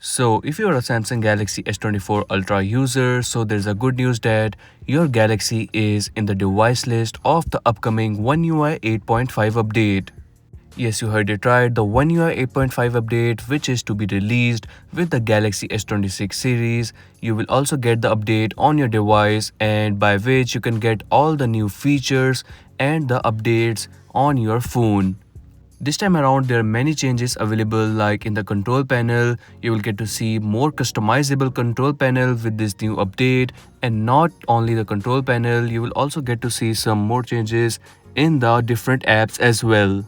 So if you're a Samsung Galaxy S24 Ultra user, so there's a good news that your Galaxy is in the device list of the upcoming OneUi 8.5 update. Yes, you heard it right, the OneUi 8.5 update, which is to be released with the Galaxy S26 series. You will also get the update on your device, and by which you can get all the new features and the updates on your phone. This time around, there are many changes available, like in the control panel, you will get to see more customizable control panel with this new update. And not only the control panel, you will also get to see some more changes in the different apps as well.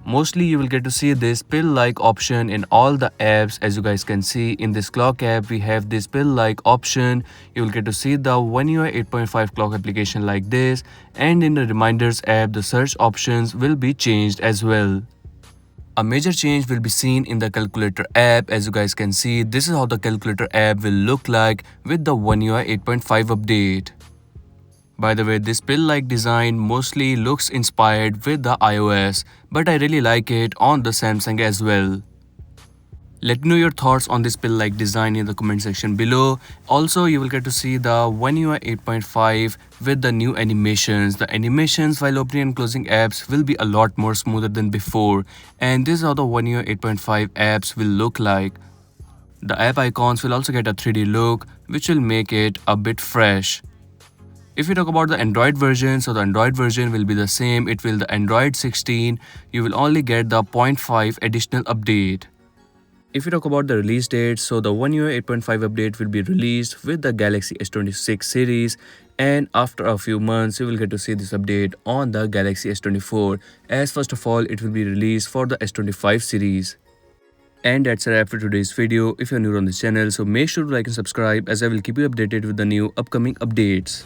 Mostly you will get to see this pill-like option in all the apps. As you guys can see, in this clock app we have this pill-like option. You will get to see the OneUi 8.5 clock application like this, and in the reminders app the search options will be changed as well. A major change will be seen in the calculator app. As you guys can see, this is how the calculator app will look like with the OneUi 8.5 update. By the way, this pill-like design mostly looks inspired with the iOS, but I really like it on the Samsung as well. Let me know your thoughts on this pill-like design in the comment section below. Also, you will get to see the OneUi 8.5 with the new animations. The animations while opening and closing apps will be a lot more smoother than before, and this is how the OneUi 8.5 apps will look like. The app icons will also get a 3D look, which will make it a bit fresh. If we talk about the Android version, so the Android version will be the same. It will the Android 16. You will only get the 0.5 additional update. If we talk about the release date, so the OneUi 8.5 update will be released with the Galaxy S26 series, and after a few months you will get to see this update on the Galaxy S24, as first of all it will be released for the S25 series. And that's a wrap for today's video. If you're new on this channel, so make sure to like and subscribe, as I will keep you updated with the new upcoming updates.